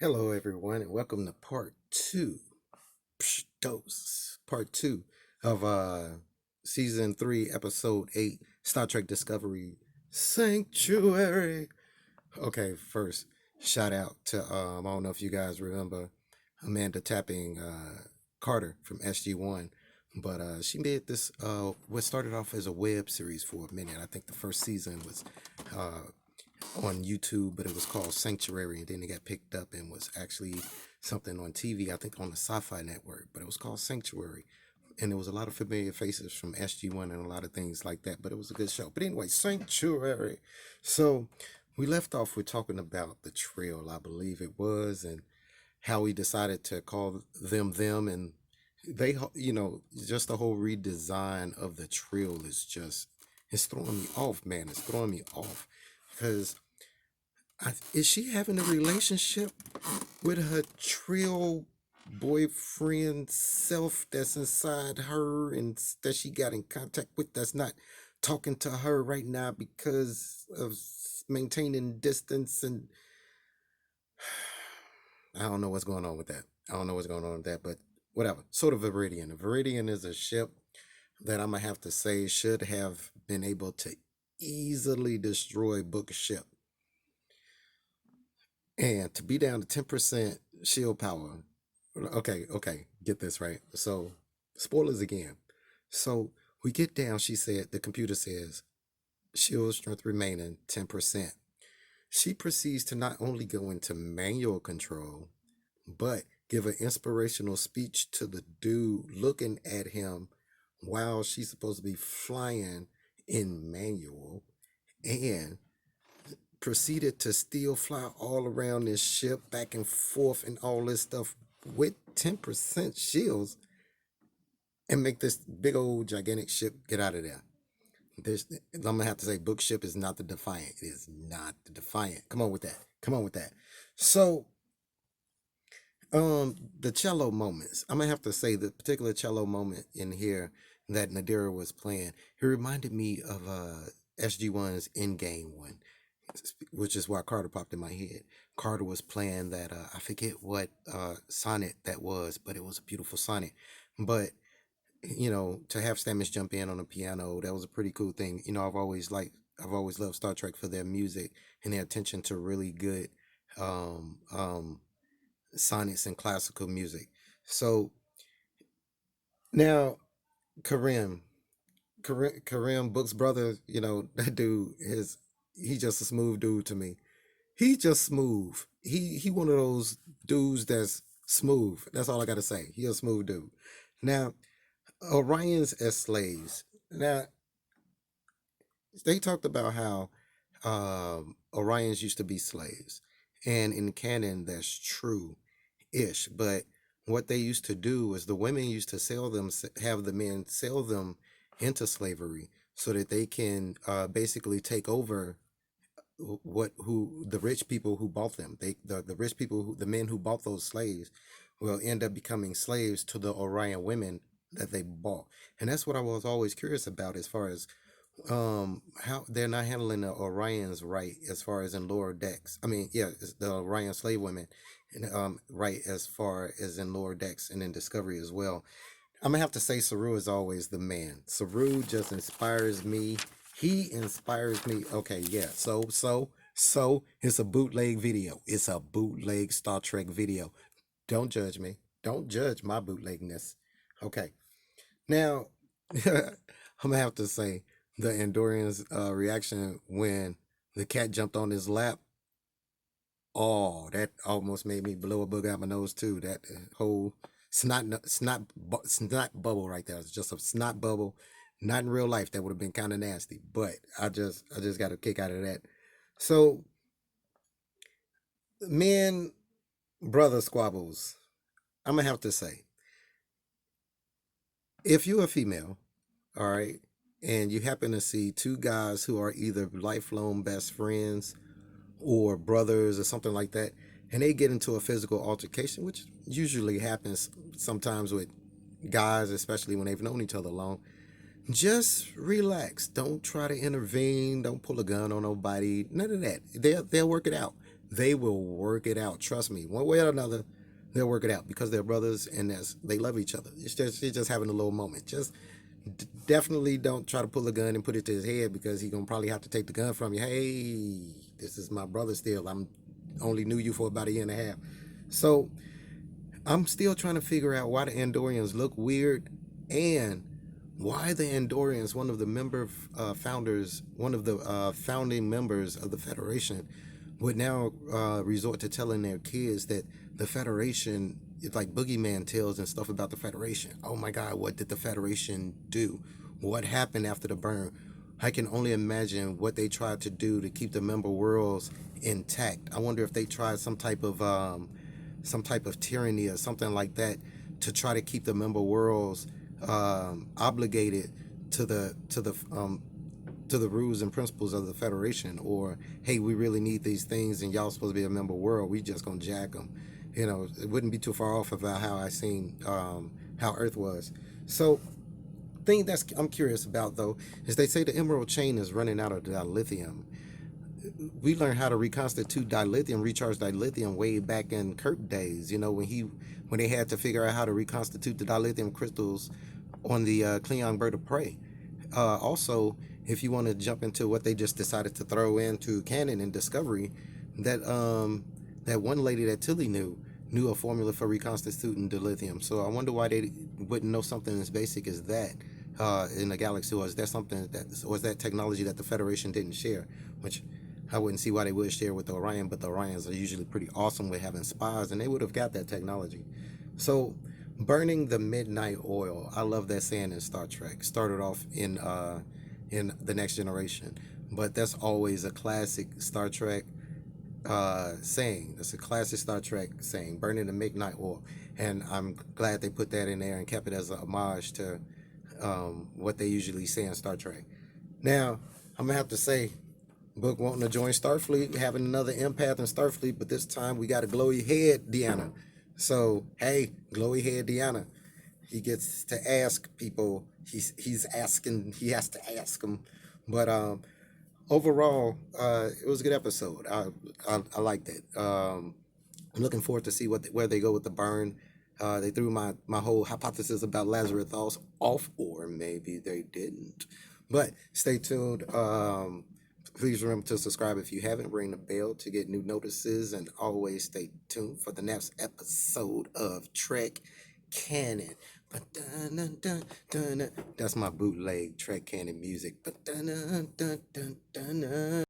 Hello, everyone, and welcome to part two of season 3, episode 8, Star Trek Discovery Sanctuary. Okay, first, shout out to I don't know if you guys remember Amanda tapping Carter from SG1, but she made this what started off as a web series for a minute. I think the first season was uh, on YouTube, but it was called Sanctuary, and then it got picked up and was actually something on TV, I think on the Sci-Fi Network, but it was called Sanctuary. And there was a lot of familiar faces from SG1 and a lot of things like that, but it was a good show. But anyway, Sanctuary. So we left off with talking about the trail, I believe it was, and how we decided to call them, and just the whole redesign of the trail is just, it's throwing me off, man. It's throwing me off because is she having a relationship with her trill boyfriend self that's inside her and that she got in contact with that's not talking to her right now because of maintaining distance? And I don't know what's going on with that. I don't know what's going on with that, but whatever. Sort of Viridian. A Viridian is a ship that I'm gonna have to say should have been able to easily destroy Book Ship. And to be down to 10% shield power. Okay, get this right. So, spoilers again. So, we get down, she said, the computer says, shield strength remaining 10%. She proceeds to not only go into manual control, but give an inspirational speech to the dude looking at him while she's supposed to be flying in manual, and proceeded to still fly all around this ship back and forth and all this stuff with 10% shields and make this big old gigantic ship get out of there. I'm gonna have to say, Book Ship is not the Defiant. It is not the Defiant. Come on with that. Come on with that. So, the cello moments. I'm gonna have to say the particular cello moment in here that Nadira was playing. It reminded me of SG1's Endgame one, which is why Carter popped in my head. Carter was playing that I forget what sonnet that was, but it was a beautiful sonnet. But to have Stamets jump in on the piano, that was a pretty cool thing. I've always loved Star Trek for their music and their attention to really good um, um, sonnets and classical music. So now Karim, Karim Book's brother, that dude is, he just a smooth dude to me. He just smooth. He one of those dudes that's smooth. That's all I gotta say. He a smooth dude. Now, Orions as slaves. Now, they talked about how Orions used to be slaves. And in canon, that's true ish. But what they used to do is the women used to sell them, have the men sell them into slavery so that they can basically take over who the rich people who bought them. The rich people, the men who bought those slaves, will end up becoming slaves to the Orion women that they bought. And that's what I was always curious about, as far as how they're not handling the Orions right, as far as in lower decks. I mean, yeah, it's the Orion slave women, and right, as far as in lower decks and in Discovery as well. I'm gonna have to say Saru is always the man. Saru just inspires me. He inspires me. Okay, yeah. So it's a bootleg video. It's a bootleg Star Trek video. Don't judge me. Don't judge my bootlegness. Okay. Now I'm gonna have to say the Andorian's reaction when the cat jumped on his lap. Oh, that almost made me blow a bug out my nose too. That whole snot bubble right there. It's just a snot bubble. Not in real life. That would have been kind of nasty. But I just got a kick out of that. So, men, brother squabbles. I'm gonna have to say, if you're a female, all right, and you happen to see two guys who are either lifelong best friends or brothers or something like that, and they get into a physical altercation, which usually happens sometimes with guys, especially when they've known each other long, just relax. Don't try to intervene. Don't pull a gun on nobody. None of that. They'll work it out. they will work it out. Trust me, one way or another, they'll work it out because they're brothers and they love each other. It's just having a little moment. Just definitely don't try to pull a gun and put it to his head because he's gonna probably have to take the gun from you. Hey, this is my brother still. I'm only knew you for about a year and a half. So I'm still trying to figure out why the Andorians look weird and why the Andorians, one of the founders, one of the founding members of the Federation, would now resort to telling their kids that the Federation, it's like boogeyman tales and stuff about the Federation. Oh my God, what did the Federation do? What happened after the burn? I can only imagine what they tried to do to keep the member worlds intact. I wonder if they tried some type of tyranny or something like that to try to keep the member worlds obligated to the rules and principles of the Federation, or hey, we really need these things and y'all supposed to be a member world, we just gonna jack them. It wouldn't be too far off about how I seen how Earth was. So thing that's I'm curious about though is they say the Emerald Chain is running out of dilithium. We learned how to reconstitute dilithium, recharge dilithium way back in Kirk days. When they had to figure out how to reconstitute the dilithium crystals on the Klingon bird of prey. Also, if you want to jump into what they just decided to throw into canon and Discovery, that one lady that Tilly knew a formula for reconstituting dilithium. So I wonder why they wouldn't know something as basic as that in the galaxy. Or is that something was that technology that the Federation didn't share? Which I wouldn't see why they would share with the Orion, but the Orions are usually pretty awesome with having spies, and they would have got that technology. So, burning the midnight oil. I love that saying in Star Trek. Started off in the Next Generation, but that's always a classic Star Trek saying. That's a classic Star Trek saying, burning the midnight oil. And I'm glad they put that in there and kept it as a homage to what they usually say in Star Trek. Now, I'm gonna have to say, Book wanting to join Starfleet, having another empath in Starfleet, but this time we got a glowy head Deanna. So hey, glowy head Deanna, he gets to ask people. He has to ask them. But overall, it was a good episode. I liked it. I'm looking forward to see where they go with the burn. They threw my whole hypothesis about Lazarus off, or maybe they didn't. But stay tuned. Please remember to subscribe if you haven't. Ring the bell to get new notices, and always stay tuned for the next episode of Trek Canon. That's my bootleg Trek Canon music.